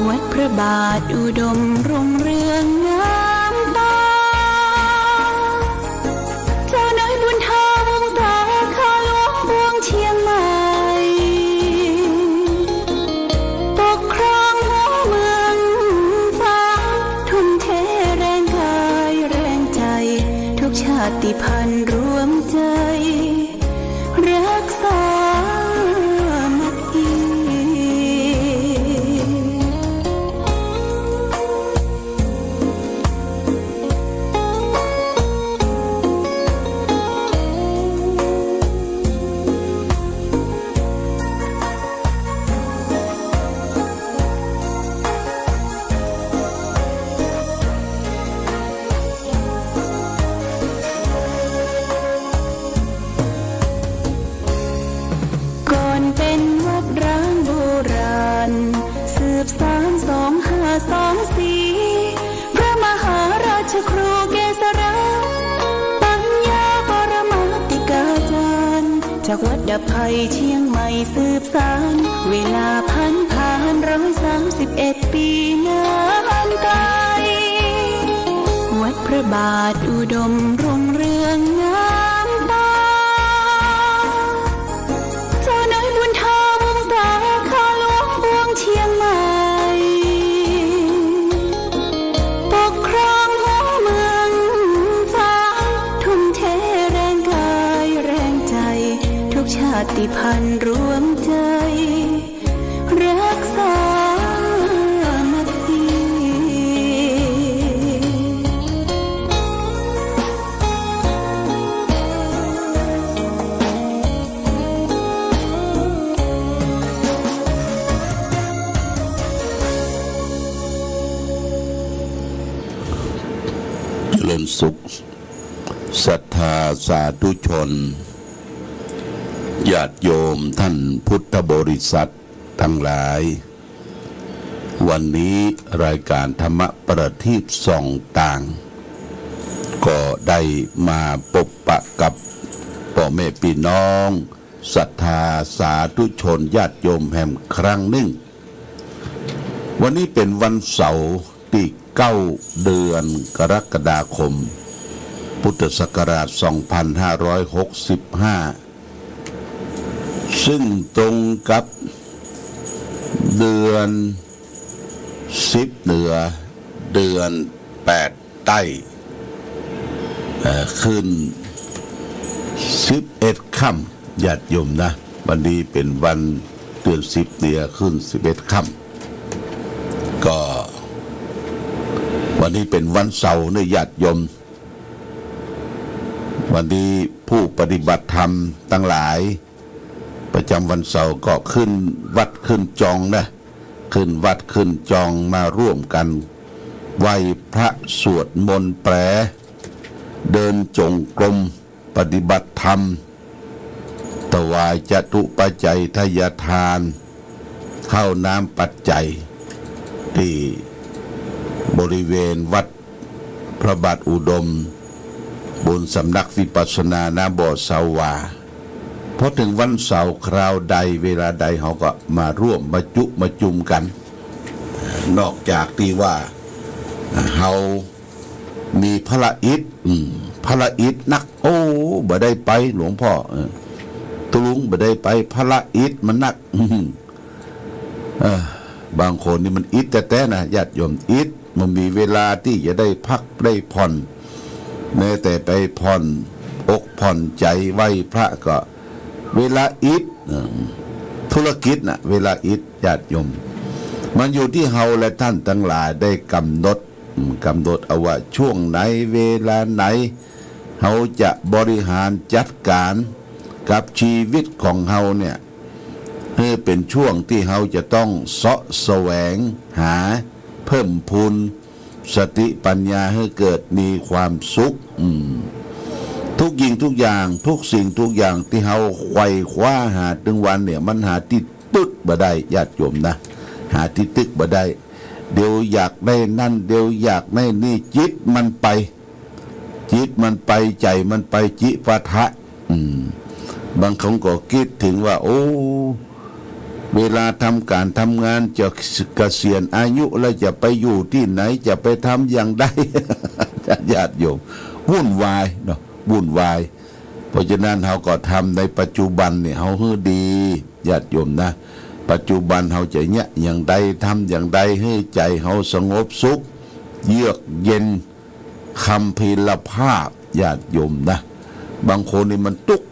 วัดพระบาทอุดมรุ่งเรืองงามตาเจ้าน้อยบุญธาวงศาข้าหลวงบวงเชียงใหม่ปกครองหัวเมืองฟ้าทุ่มเทแรงกายแรงใจทุกชาติพันธุ์รวมใจรักษาเป็นวัดร้างโบราณสืบสาน2524พระมหาราชครูเกษราปัญญาปรมาติกาจารย์จากวัดดับภัยเชียงใหม่สืบสานเวลาผ่าน131 ปีนานไกลวัดพระบาทอุดมรุ่งเรืองงามตาเชียงใหม่ปกครองหัวเมืองฟ้าทุ่มเทแรงกายแรงใจทุกชาติพันธุ์รวมใจรักษามัคคีเลื่อนสุขศรัทธาสาธุชนญาติโยมท่านพุทธบริษัททั้งหลายวันนี้รายการธรรมประทีปส่องต่างก็ได้มาพบปะกับพ่อแม่พี่น้องศรัทธาสาธุชนญาติโยมแห่งครั้งหนึ่งวันนี้เป็นวันเสาร์ที่9 เดือนกรกฎาคมพุทธศักราช2565ซึ่งตรงกับเดือน10เหนือเดือน8ใต้ขึ้น11ค่ำญาติโยมนะวันนี้เป็นวันเดือน10เหนือขึ้น11ค่ำก็วันนี้เป็นวันเสาร์ในญาติโยมวันนี้ผู้ปฏิบัติธรรมทั้งหลายประจำวันเสาร์ก็ขึ้นวัดขึ้นจองนะขึ้นวัดขึ้นจองมาร่วมกันไหว้พระสวดมนต์แปลเดินจงกรมปฏิบัติธรรมถวายจตุปัจจัยทายทานข้าวน้ำปัจจัยที่บริเวณวัดพระบาทอุดมบนสำนักวิปัสสนาณบ่อสาวาพอถึงวันเสาร์คราวใดเวลาใดเขาก็มาร่วมมาจุมกันนอกจากที่ว่าเขามีพระอิฐพระอิฐนักโอ้บ่ได้ไปหลวงพ่อตุลุงบ่ได้ไปพระอิฐมันนักบางคนนี่มันอิฐแต่นะญาติโยมอิฐมันมีเวลาที่จะได้พักได้ผ่อนแม้แต่ไปผ่อนอกผ่อนใจไหว้พระก็เวลาอิฐธุรกิจนะเวลาอิฐญาติโยมมันอยู่ที่เฮาและท่านทั้งหลายได้กำหนดเอาว่าช่วงไหนเวลาไหนเฮาจะบริหารจัดการกับชีวิตของเฮาเนี่ยให้เป็นช่วงที่เฮาจะต้องเสาะแสวงหาเพิ่มพูนสติปัญญาให้เกิดมีความสุขทุกยิ่งทุกอย่างทุกสิ่งทุกอย่างที่เฮาไขว่คว้าหาถึงวันเนี่ยมันหาที่ตึกบ่ได้ญาติโยมนะหาที่ตึกบ่ได้เดี๋ยวอยากได้นั่นเดี๋ยวอยากได้นี่จิตมันไปใจมันไปจิปะทะบางคนก็คิดถึงว่าโอ้ เวลาทำการทำงานจะเกษียณอายุแล้วจะไปอยู่ที่ไหนจะไปทำอย่างใด ญาติโยมวุ่นวายเนาะวุ่นวายเพราะฉะนั้นเขาก็ทำในปัจจุบันเนี่ยเขาให้ดีญาติโยมนะปัจจุบันเขาจะเนี่ยอย่างใดทำอย่างใดให้ใจเขาสงบสุขเยือกเย็นคำพีรภาพญาติโยมนะบางคนนี่มันตุก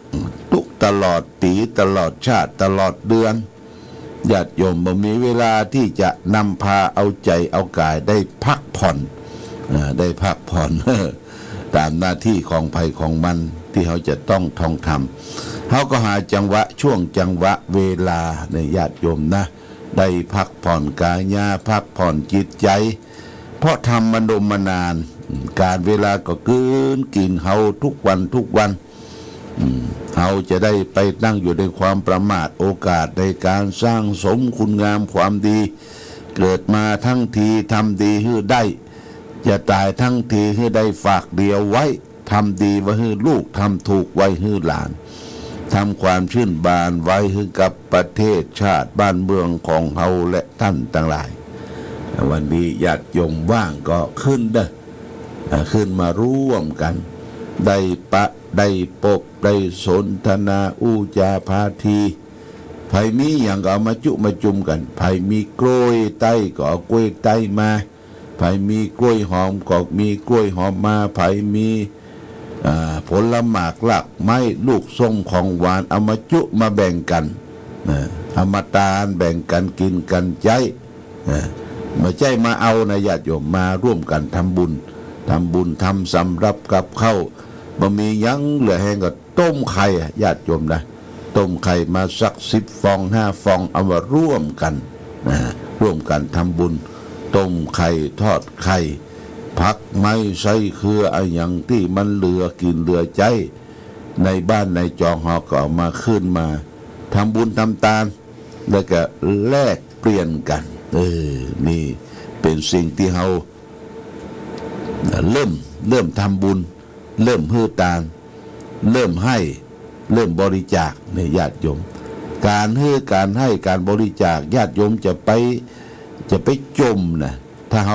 ตลอดปีตลอดชาติตลอดเดือนญาติโยมบ่มีเวลาที่จะนำพาเอาใจเอากายได้พักผ่อนได้พักผ่อน ตามหน้าที่ของภัยของมันที่เขาจะต้องท่องทำเขาก็หาจังหวะช่วงจังหวะเวลาในญาติโยมนะได้พักผ่อนกายาพักผ่อนจิตใจเพราะทำมันดมมานานการเวลาก็กินเขาทุกวันเขาจะได้ไปตั้งอยู่ในความประมาทโอกาสในการสร้างสมคุณงามความดีเกิดมาทั้งทีทำดีให้ได้จะตายทั้งทีให้ได้ฝากเดียวไว้ทำดีไว้ให้ลูกทำถูกไว้ให้หลานทำความชื่นบานไว้ให้กับประเทศชาติบ้านเมืองของเฮาและท่านทั้งหลายวันนี้ญาติโยมว่างก็ขึ้นขึ้นมาร่วมกันได้ได้ปกได้สนทนาอู้จาพาทีไผมีอย่างก็เอามาจุมกันไผมีกล้วยไต้ก็เอากล้วยไต้มาไผมีกล้วยหอมก็มีกล้วยหอมมาไผมีผลหมากลักไม้ลูกส้มของหวานเอามาแบ่งกันเอามาตาลแบ่งกันกินกันใจมาใจมาเอานะญาติโยมมาร่วมกันทำบุญทำสำรับกับข้าวบ่มียังเหลือแห้งก็ต้มไข่ญาติโยมนะต้มไข่มาสัก10 ฟอง5 ฟองเอามาร่วมกันทำบุญต้มไข่ทอดไข่ผักไม้ใส่เครืออะไรอย่างที่มันเหลือกินเหลือใจในบ้านในจองหอก็เอามาขึ้นมาทำบุญทำทานแล้วก็แลกเปลี่ยนกันนี่เป็นสิ่งที่เราเริ่มทำบุญเริ่มให้ทานเริ่มให้เริ่มบริจาคเนี่ยญาติโยมการให้การบริจาคญาติโยมจะไปจมนะถ้าเฮ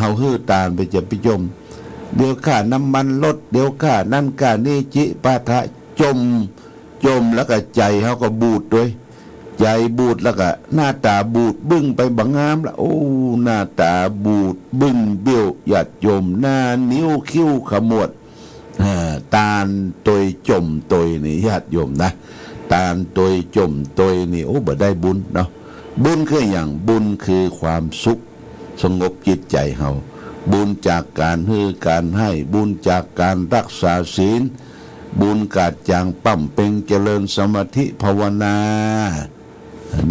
าให้ทานไปจะไปจมเดี๋ยวค่าน้ำมันลดเดี๋ยวค่านั่นค่านี่จิปาทะจมแล้วก็ใจเฮาก็บูดด้วยใจบูดแล้วก็หน้าตาบูดบึ้งไปบังงามละโอ้หน้าตาบูดบึ้งเบี้ยวญาติโยมหน้านิ้วคิ้วขมวดตาลตยจมตยนี่ญาติโยมนะตาลตยจมตยนี่โอ้บ่ได้บุญเนาะบุญคืออย่างบุญคือความสุขสงบจิตใจเฮาบุญจากการให้บุญจากการรักษาศีลบุญกาดจางปั้มเพ็งเจริญสมาธิภาวนา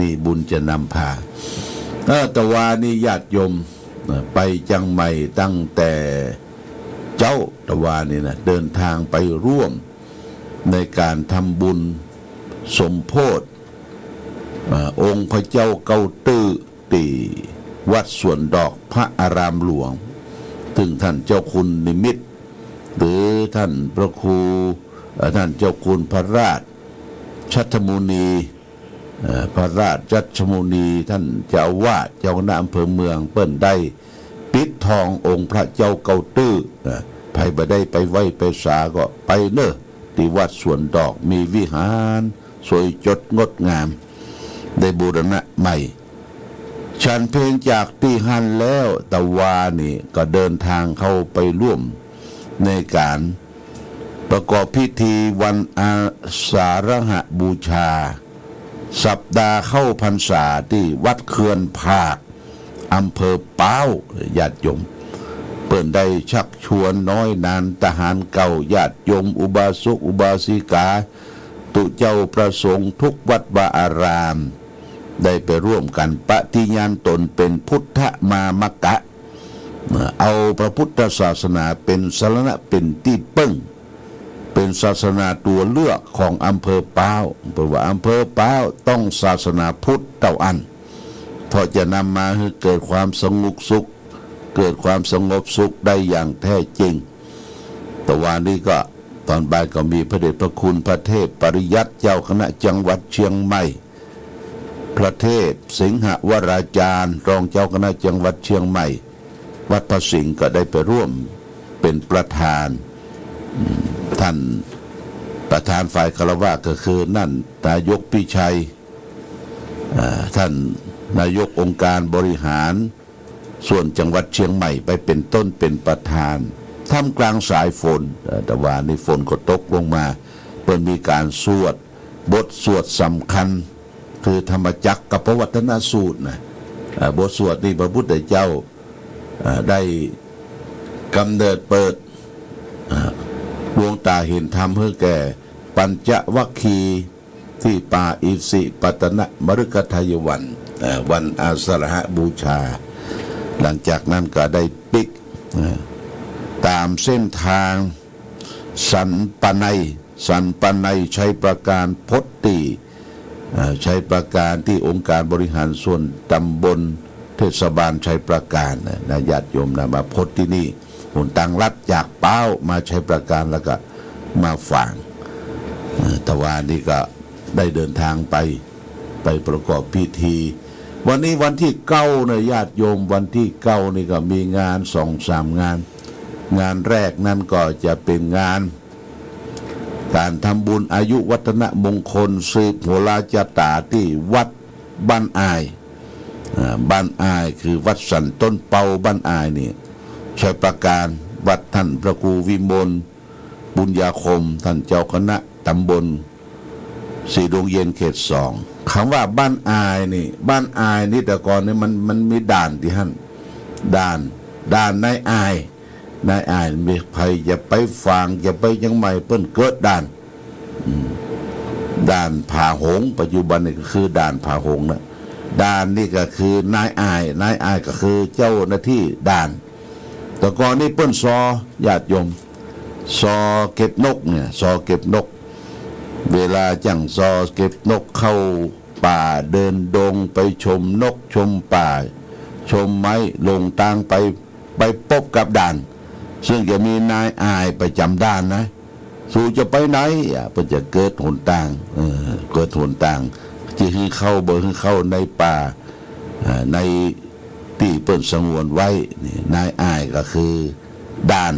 นี่บุญจะนำพาตะวานี่ญาติโยมไปจังใหม่ตั้งแต่เจ้าตะวานี่นะเดินทางไปร่วมในการทำบุญสมโภชองค์พระเจ้าเกาตื้อตีวัดสวนดอกพระอารามหลวงถึงท่านเจ้าคุณนิมิตรหรือท่านพระครูท่านเจ้าคุณพระราชชัชมุนีพระราชชัชมุนีท่านเจ้าวาดเจ้าคณะอำเภอเมืองเปิ้นได้ปิดทององค์พระเจ้าเกาตื้อใครบ่ได้ไปไหว้ไปสาก็ไปเนอะที่วัดสวนดอกมีวิหารสวยจดงดงามได้บูรณะใหม่ฉันเพลงจากตีหันแล้วตะวานี่ก็เดินทางเข้าไปร่วมในการประกอบพิธีวันอาสาฬหบูชาสัปดาห์เข้าพรรษาที่วัดเขื่อนภาคอำเภอป้าวญาติโยมเปิ่นได้ชักชวนน้อยนานทหารเก่าญาติโยมอุบาสกอุบาสิกาตุเจ้าประสงค์ทุกวัดวาอารามได้ไปร่วมกันปฏิญาณตนเป็นพุทธมามกะเอาพระพุทธศาสนาเป็นสรณะเป็นที่ปึ้งเป็นศาสนาตัวเลือกของอำเภอป้าวเพราะว่าอำเภอป้าวต้องศาสนาพุทธเท่าอันเพราะจะนำมาให้เกิดความสงบสุขได้อย่างแท้จริงแต่วันนี้ก็ตอนบ่ายก็มีพระเดชพระคุณพระเทพปริยัติเจ้าคณะจังหวัดเชียงใหม่ พระเทพสิงหวราจารย์รองเจ้าคณะจังหวัดเชียงใหม่วัดพระสิงห์ก็ได้ไปร่วมเป็นประธานท่านประธานฝ่ายคารวะก็คือนั่นนายกพิชัยท่านนายกองค์การบริหารส่วนจังหวัดเชียงใหม่ไปเป็นต้นเป็นประธานท่ามกลางสายฝนแต่ว่าในฝนก็ตกลงมาเปิดมีการสวดบทสวดสำคัญคือธรรมจักรกับพระวัฒนสูตรนะบทสวดนี้พระพุทธเจ้าได้กำเนิดเปิดดวงตาเห็นธรรมเพื่อแก่ปัญจวัคคีย์ที่ป่าอิสิปตนมฤคทายวันวันอาสาฬหบูชาหลังจากนั้นก็ได้ปิกตามเส้นทางสันปนัยใช้ประการพจตีใช้ประการที่องค์การบริหารส่วนตำบลเทศบาลใช้ประการนะญาติโยมนะมาพจที่นี่หุ่นตังรัดจากเป้ามาใช้ประการแล้วก็มาฝังตะวันนี่ก็ได้เดินทางไปประกอบพิธีวันนี้วันที่9เนี่ยญาติโยมวันที่9นี่ก็มีงาน2-3 งานแรกนั่นก็จะเป็นงานการทำบุญอายุวัฒนมงคลสืบโหราจตาที่วัดบ้านอายบ้านอายคือวัดสันต้นเปาบ้านอายนี่ใช้ประการวัดท่านพระครูวิมลบุญญาคมท่านเจ้าคณะตำบลสีดงเย็นเขต2คำว่าบ้านอายนี่แต่ก่อนนี่มันมีด่านที่หั่นด่านนายอายมีภัยจะไปฟังจะไปยังไม่เปิ้นเกิดด่านผาหงปัจจุบันนี่ก็คือด่านผาหงนะด่านนี่ก็คือนายอายก็คือเจ้าหน้าที่ด่านแต่ก่อนนี่เปิ้นซอญาติโยมซอเก็บนกเนี่ยซอเก็บนกเวลาจังซอเก็บนกเข้าป่าเดินดงไปชมนกชมป่าชมไม้ลงทางไปพบกับด่านซึ่งจะมีนายอายประจำด่านนะสู่จะไปไหนเพื่อจะเกิดหนทางจะคือเข้าคือเข้าในป่าในที่เปิ้นสงวนไว้นี่นายอายก็คือด่าน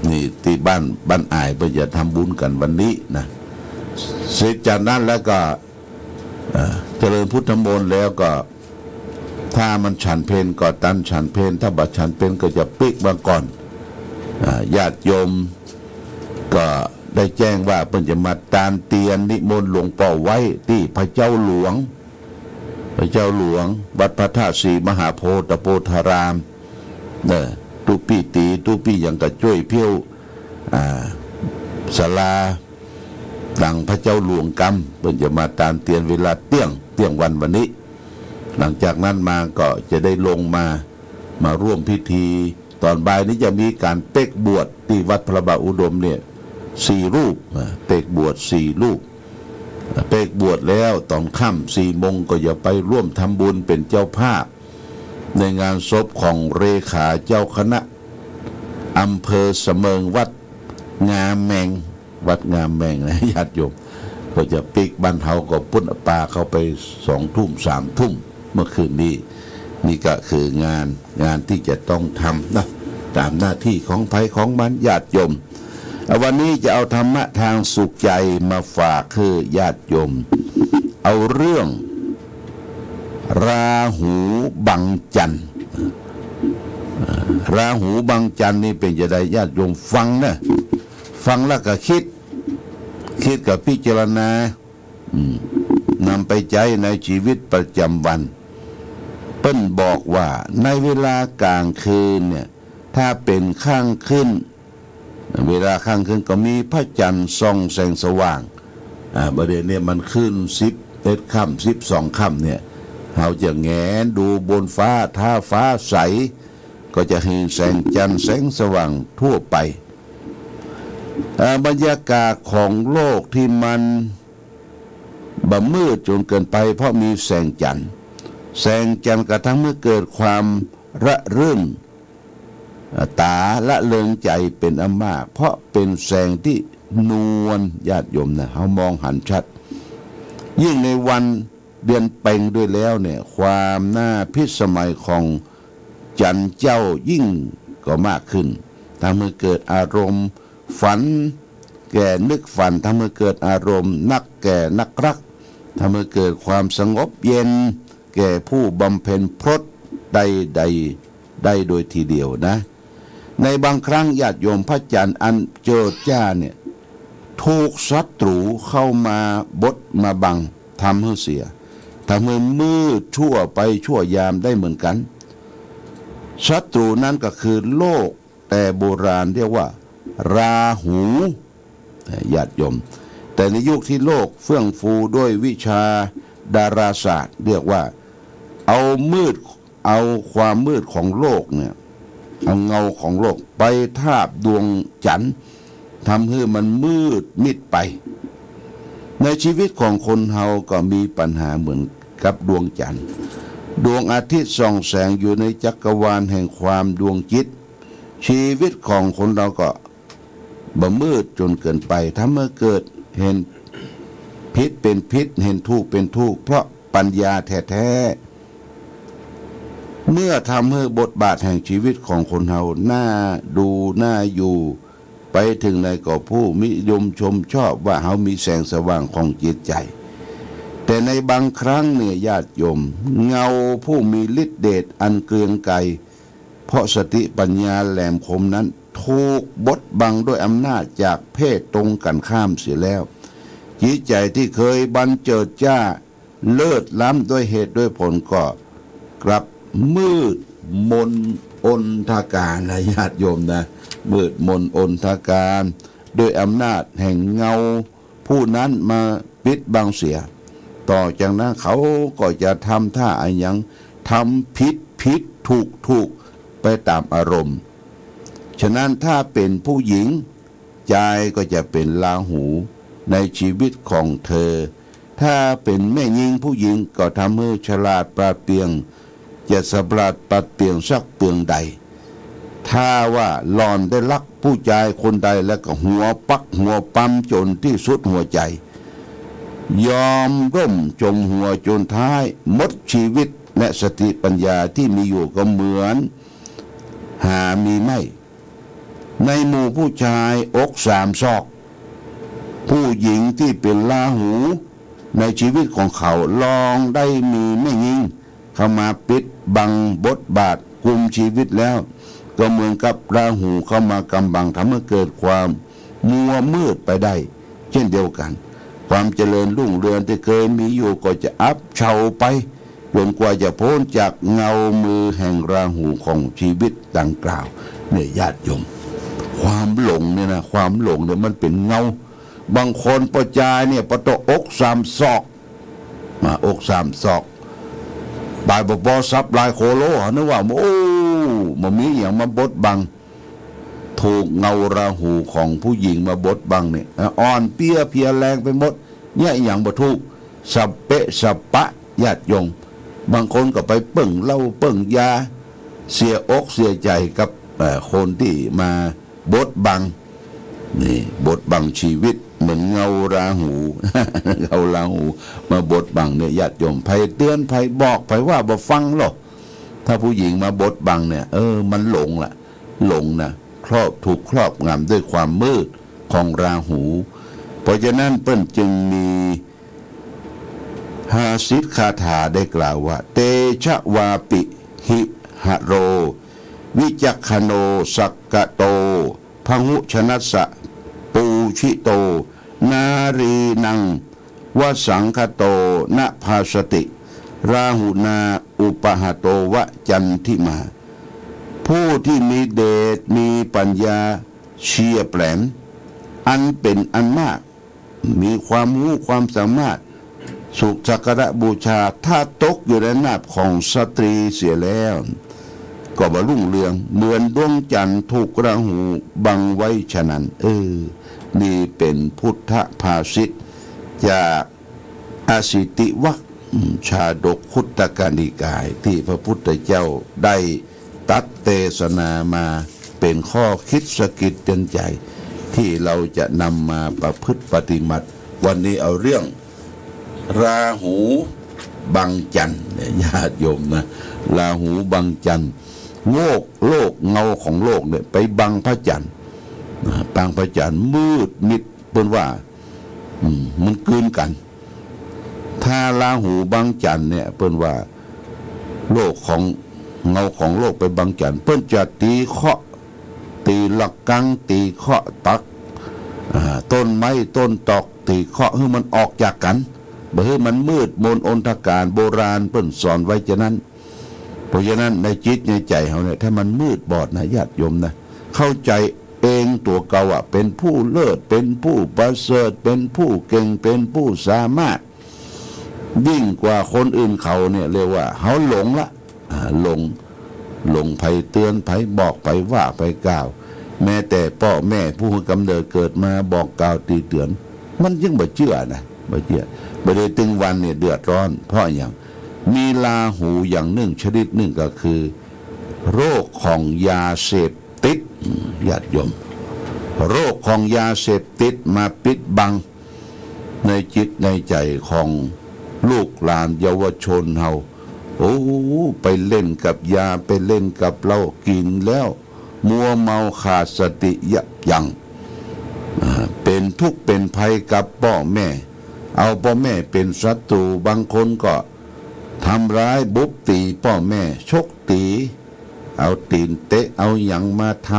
นี่ที่บ้านอายเพื่อจะทำบุญกันวันนี้นะเสร็จจากนั้นแล้วก็เจริญพุทธมนต์แล้วก็ถ้ามันฉันเพลก็ตันฉันเพลถ้าบัดฉันเพลก็จะปิกมาก่อนญาติโยมก็ได้แจ้งว่าเพิ่นจะมาตานเตียนนิมนต์หลวงพ่อไว้ที่พระเจ้าหลวงวัดพระธาตุศรีมหาโพธิโพธารามตุปียังกระจ้วยเพี้ยวศาลาดังพระเจ้าหลวงกำเพิ่นจะมาตานเตียนเวลาเที่ยงวันนี้หลังจากนั้นมาก็จะได้ลงมาร่วมพิธีตอนบ่ายนี้จะมีการเป๊กบวชที่วัดพระบาทอุดมเนี่ย4 รูปเป๊กบวช4 รูปเป๊กบวชแล้วตอนค่ำ4 โมงก็จะไปร่วมทำบุญเป็นเจ้าภาพในงานศพของเลขาเจ้าคณะอำเภอเสมิงวัดงามแมงนะญาติโยมก็จะปิกบ้านเฮาก็ปุ้นปลาเข้าไป2 ทุ่ม3 ทุ่มเมื่อคืนนี้นี่ก็คืองานที่จะต้องทำนะตามหน้าที่ของไผของมันญาติโยมวันนี้จะเอาธรรมะทางสุขใจมาฝากคือญาติโยมเอาเรื่องราหูบังจันทร์ราหูบังจันทร์นี่เป็นจะได้ญาติโยมฟังแล้วก็คิดกับพิจารณานำไปใช้ในชีวิตประจำวันเปิ้นบอกว่าในเวลากลางคืนเนี่ยถ้าเป็นข้างขึ้นเวลาข้างขึ้นก็มีพระจันทร์ส่องแสงสว่างประเดี๋ยวนี้มันขึ้น11 ค่ำ12 ค่ำเนี่ยเราจะแงนดูบนฟ้าถ้าฟ้าใสก็จะเห็นแสงจันทร์แสงสว่างทั่วไปบรรยากาศของโลกที่มันมืดจนเกินไปเพราะมีแสงจันทร์กระทั่งเมื่อเกิดความระรื่นตาละเลิงใจเป็นอันมากเพราะเป็นแสงที่นวลญาติโยมนะเขามองหันชัดยิ่งในวัน เดือนเพ็งด้วยแล้วเนี่ยความน่าพิสมัยของจันทร์เจ้ายิ่งก็มากขึ้นทำให้เกิดอารมณ์ฝันแก่นึกฝันทำให้เกิดอารมณ์นักแก่นักรักทำให้เกิดความสงบเย็นแก่ผู้บำเพ็ญพรตใดได้โดยทีเดียวนะในบางครั้งญาติโยมพระจันทร์อันเจิดจ้าเนี่ยถูกศัตรูเข้ามาบดมาบังทำให้เสียทำให้มืดชั่วไปชั่วยามได้เหมือนกันศัตรูนั้นก็คือโลกแต่โบราณเรียกว่าราหูญาติโยมแต่ในยุคที่โลกเฟื่องฟูด้วยวิชาดาราศาสตร์เรียกว่าเอาความมืดของโลกเนี่ยเอาเงาของโลกไปทาบดวงจันทร์ทำให้มันมืดมิดไปในชีวิตของคนเฮาก็มีปัญหาเหมือนกับดวงจันทร์ดวงอาทิตย์ส่องแสงอยู่ในจักรวาลแห่งความดวงจิตชีวิตของคนเราก็บ่มืดจนเกินไปทำให้เกิดเห็นพิษเป็นพิษเห็นทุกข์เป็นทุกข์เพราะปัญญาแท้ๆเมื่อทำให้บทบาทแห่งชีวิตของคนเฮาน่าดูน่าอยู่ไปถึงไหนก็ผู้นิยมชมชอบว่าเฮามีแสงสว่างของจิตใจแต่ในบางครั้งเนี่ยญาติโยมเงาผู้มีฤทธิเดชอันเกรียงไกรเพราะสติปัญญาแหลมคมนั้นถูกบดบังด้วยอำนาจจากเพศตรงกันข้ามเสียแล้วจิตใจที่เคยบันเจิดจ้าเลิศล้ำด้วยเหตุด้วยผลก็กลับมืดมนอนทการนะญาติโยมนะมืดมนอนทการด้วยอำนาจแห่งเงาผู้นั้นมาปิดบังเสียต่อจากนั้นเขาก็จะทำท่าอะไรอย่างทำผิดถูกไปตามอารมณ์ฉะนั้นถ้าเป็นผู้หญิงใจก็จะเป็นราหูในชีวิตของเธอถ้าเป็นแม่หญิงผู้หญิงก็ทำให้ฉลาดปราดเปรียงจะสปราดปราดเปรียงสักเปลืองใดถ้าว่าหลอนได้รักผู้ชายคนใดแล้วก็หัวปักหัวปั๊มจนที่สุดหัวใจยอมร่มจมหัวจนท้ายหมดชีวิตและสติปัญญาที่มีอยู่ก็เหมือนหามีไม่ในหมู่ผู้ชายอกสามศอกผู้หญิงที่เป็นราหูในชีวิตของเขาลองได้มีแม่หญิงเข้ามาปิดบังบทบาทกุมชีวิตแล้วก็เหมือนกับราหูเข้ามากำบังทำให้เกิดความมัวมืดไปได้เช่นเดียวกันความเจริญรุ่งเรืองที่เคยมีอยู่ก็จะอับเฉาไปจนกว่าจะพ้นจากเงามือแห่งราหูของชีวิตดังกล่าวเนี่ยญาติโยมความหลงเนี่ยนะความหลงเนี่ยมันเป็นเงาบางคนประจายเนี่ยประตอกสามศอกมาอกสามศอกบายบอซับลายโคโลนึกว่าโอ้มันมีอย่างมาบดบังถูกเงาราหูของผู้หญิงมาบดบังเนี่ยอ่อนเพียแรงไปหมดเนี่ยอย่างบ่ถูกสับเปะสับปะญาติโยมบางคนก็ไปเปิ่งเหล้าเปิ่งยาเสียอกเสียใจกับคนที่มาบดบังนี่บดบังชีวิตเหมือนเงาราหู เงาราหูมาบดบังเนี่ยญาติโยมไผเตือนไผบอกไผว่าบ่ฟังหรอกถ้าผู้หญิงมาบดบังเนี่ยมันหลงล่ะหลงนะถูกครอบงำด้วยความมืดของราหูเพราะฉะนั้นเปิ้นจึงมีหาสิทธคาถาได้กล่าวว่าเตชะวาปิหิหะโรวิจักขโนสักกะโตพหุชนัสสะปูชิโตนารีนังวสังคโตนะภาสติราหุนาอุปหโตวะจันทิมาผู้ที่มีเดชมีปัญญาเฉียบแหลมอันเป็นอันมากมีความรู้ความสามารถสุขสักการะบูชาถ้าตกอยู่ในนาบของสตรีเสียแล้วก็บ่รุ่งเรืองเหมือนดวงจันทร์ถูกราหูบังไว้ฉะนั้นนี่เป็นพุทธภาษิตจากอสิติวรรคชาดกคุตตกนิกายที่พระพุทธเจ้าได้ตัดเทศนามาเป็นข้อคิดสะกิดเตือนใจที่เราจะนำมาประพฤติปฏิบัติวันนี้เอาเรื่องราหู บังจันทร์เนี่ยญาติโยมนะราหูบังจันทร์โลกเงาของโลกเนี่ยไปบังพระจันทร์บังพระจันทร์มืดมิดเป็นว่ามันกลืนกันถ้าราหูบังจันทร์เนี่ยเป็นว่าโลกของเงาของโลกไปบังจันทร์เพิ่นจะตีเคาะตีหลักกังตีเคาะตักต้นไม้ต้นตอกตีเคาะให้มันออกจากกันบ่ให้มันมืดมนอนทการโบราณเพิ่นสอนไว้ฉะนั้นเพราะฉะนั้นในจิตในใจเฮาเนี่ยถ้ามันมืดบอดนะญาติโยมนะเข้าใจเองตัวเก่าเป็นผู้เลิศเป็นผู้ประเสริฐเป็นผู้เก่งเป็นผู้สามารถยิ่งกว่าคนอื่นเขาเนี่ยเรียกว่าเฮาหลงละหลงไผเตือนไผบอกไผว่าไผกล่าวแม้แต่พ่อแม่ผู้กำเนิดเกิดมาบอกกล่าวตีเตือนมันยังบ่เชื่อนะบ่เชื่อบ่ได้ถึงวันเนี่ยเดือดร้อนเพราะอย่างมีราหูอย่างหนึ่งชนิดหนึ่งก็คือโรคของยาเสพติดญาติโยมโรคของยาเสพติดมาปิดบังในจิตในใจของลูกหลานเยาวชนเฮาโอ้ไปเล่นกับยาไปเล่นกับเหล้ากินแล้วมัวเมาขาดสติยับยั้งเป็นทุกข์เป็นภัยกับพ่อแม่เอาพ่อแม่เป็นศัตรูบางคนก็ทำร้ายบุบตีพ่อแม่ชกตีเอาตีนเตะเอาหยังมาท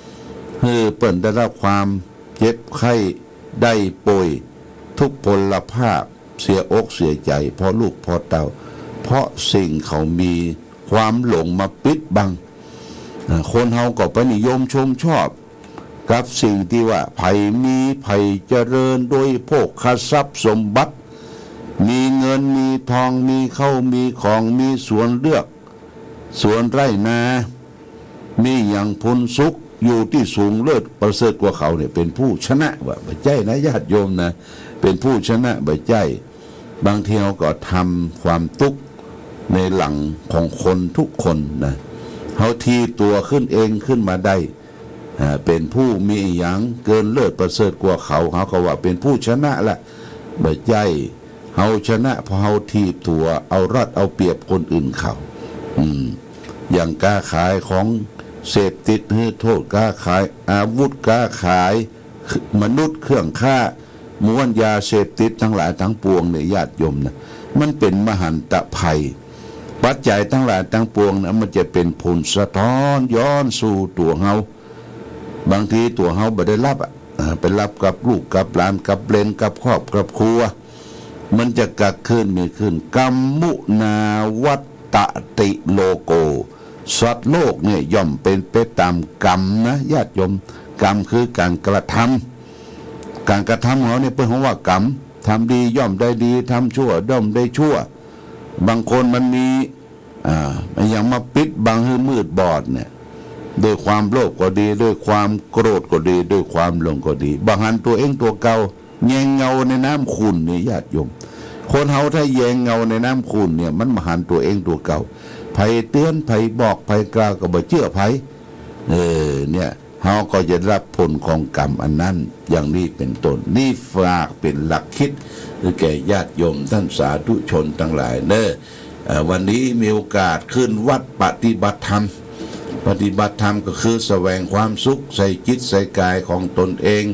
ำให้เปิ้นได้รับความเจ็บไข้ได้ป่วยทุกพลภาพเสียอกเสียใจเพราะลูกเพราะเต้าเพราะสิ่งเขามีความหลงมาปิดบังคนเฮาก็ไปนิยมชมชอบกับสิ่งที่ว่าไผมีไผเจริญโดยโภคทรัพย์สมบัติมีเงินมีทองมีเข้ามีของมีสวนเลือกสวนไร่นามีอย่างพ้นสุขอยู่ที่สูงเลิศประเสริฐกว่าเขาเนี่ยเป็นผู้ชนะว่าบ่ใจนะญาติโยมนะเป็นผู้ชนะบ่ใจบางทีเราก็ทำความทุกข์ในหลังของคนทุกคนนะเขาทีตัวขึ้นเองขึ้นมาได้เป็นผู้มีอย่างเกินเลิศประเสริฐกว่าเขาก็ว่าเป็นผู้ชนะละบ่ใจเขาชนะเพราะเขาทีตัวเอารัดเอาเปรียบคนอื่นเขาอย่างการขายของเสพติดให้โทษการขายอาวุธการขายมนุษย์เครื่องฆ่าม้วนยาเสพติดทั้งหลายทั้งปวงเนี่ยญาติโยมนะมันเป็นมหันตภัยปัจจัยทั้งหลายทั้งปวงนะมันจะเป็นผลสะท้อนย้อนสู่ตัวเฮาบางทีตัวเฮาบ่ได้รับไปรับกับลูกกับหลานกับเลนกับครอบกับครัวมันจะกักขึ้นมีขึ้นกรรมมุนาวัตติโลโกสัตว์โลกเนี่ยย่อมเป็นไปตามกรรมนะญาติโยมกรรมคือการกระทำของเขาเนี่ยเป็นของว่ากรรมทำดีย่อมได้ดีทำชั่วย่อมได้ชั่วบางคนมันมีอย่างมาปิดบังให้มืดบอดเนี่ยด้วยความโลภก็ดีด้วยความโกรธก็ดีด้วยความหลงก็ดีบางหันตัวเองตัวเก่าแยงเงาในน้ำขุ่นเนี่ยญาติโยมคนเฮาถ้าแยงเงาในน้ำขุ่นเนี่ยมันมาหันตัวเองตัวเก่าไผเตือนไผบอกไผกล่าวก็บ่เชื่อไผเนี่ยเฮาก็จะรับผลของกรรมอันนั้นอย่างนี้เป็นต้นนี่ฝากเป็นหลักคิดแก่ญาติโยมท่านสาธุชนทั้งหลายเด้อวันนี้มีโอกาสขึ้นวัดปฏิบัติธรรมก็คือแสวงความสุขใส่จิตใส่กายของตนเอง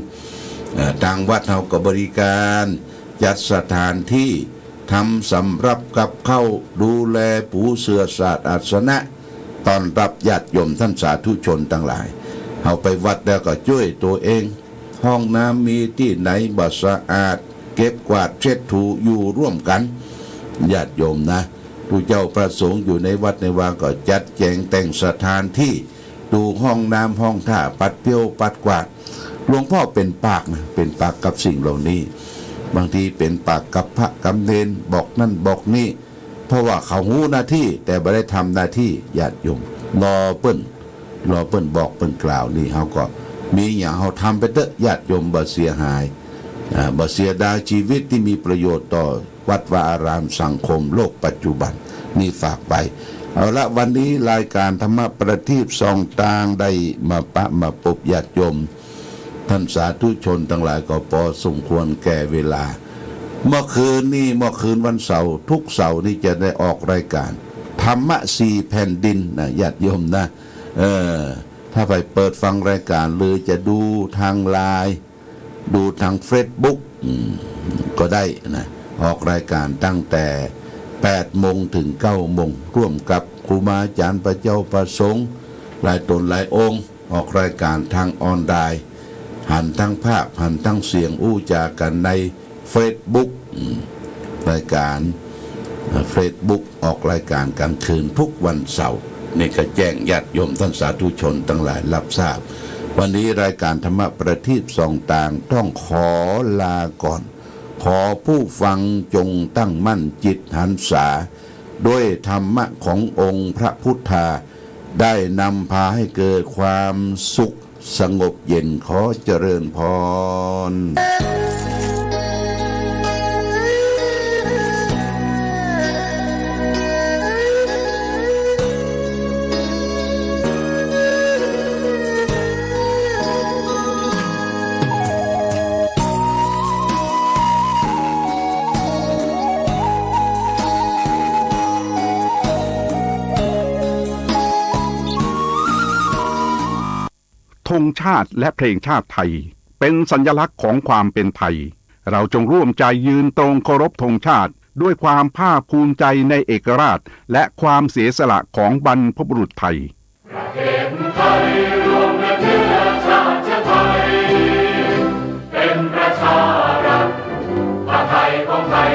ทางวัดเฮาก็บริการจัดสถานที่ทำสำรับกับเข้าดูแลปูเสือศาสตร์อาสนะตอนรับญาติโยมท่านสาธุชนทั้งหลายเอาไปวัดแล้วก็ช่วยตัวเองห้องน้ำมีที่ไหนบ่สะอาดเก็บกวาดเช็ดถูอยู่ร่วมกันญาติโยมนะผู้เจ้าประสงค์อยู่ในวัดในวาก็จัดแจงแต่งสถานที่ดูห้องน้ำห้องท่าปัดเปี้ยวปัดกวาดหลวงพ่อเป็นปากนะเป็นปากกับสิ่งเหล่านี้บางทีเป็นปากกับพระกำเนินบอกนั่นบอกนี่เพราะว่าเขาหูหน้าที่แต่ไม่ได้ทำหน้าที่ญาติโยมรอเปิ้นบอกเปิ้นกล่าวนี่เขาก็มีอย่างเขาทำไปเถอะญาติโยมบ่เสียหายบ่เสียดายชีวิตที่มีประโยชน์ต่อวัดวาอารามสังคมโลกปัจจุบันนี่ฝากไปเอาละวันนี้รายการธรรมประทีปส่องตางได้มาพบญาติโยมท่านสาธุชนทั้งหลายก็พอสมควรแก่เวลา เมื่อคืนวันเสาร์ทุกเสาร์นี่จะได้ออกรายการธรรมะสี่แผ่นดินนะญาติโยมนะถ้าไปเปิดฟังรายการหรือจะดูทางไลน์ดูทางเฟซบุ๊กก็ได้นะออกรายการตั้งแต่8 โมงถึง 9 โมงร่วมกับครูบาอาจารย์พระเจ้าประสงค์หลายตนหลายองค์ออกรายการทางออนไลน์หันทั้งภาพหันทั้งเสียงอู้จากันในเฟซบุ๊กรายการเฟซบุ๊กออกรายการกลางคืนทุกวันเสาร์นี่ก็แจ้งญาติโยมท่านสาธุชนทั้งหลายรับทราบวันนี้รายการธรรมะประทีปส่องต่างต้องขอลาก่อนขอผู้ฟังจงตั้งมั่นจิตหันษาด้วยธรรมะขององค์พระพุทธาได้นำพาให้เกิดความสุขสงบเย็นขอเจริญพรธงชาติและเพลงชาติไทยเป็นสัญลักษณ์ของความเป็นไทยเราจงร่วมใจยืนตรงเคารพธงชาติด้วยความภาคภูมิใจในเอกราชและความเสียสละของบรรพบุรุษไทยประเทศไทยรวมและเชื้อชาติไทยเป็นประชารัฐไทยของไทย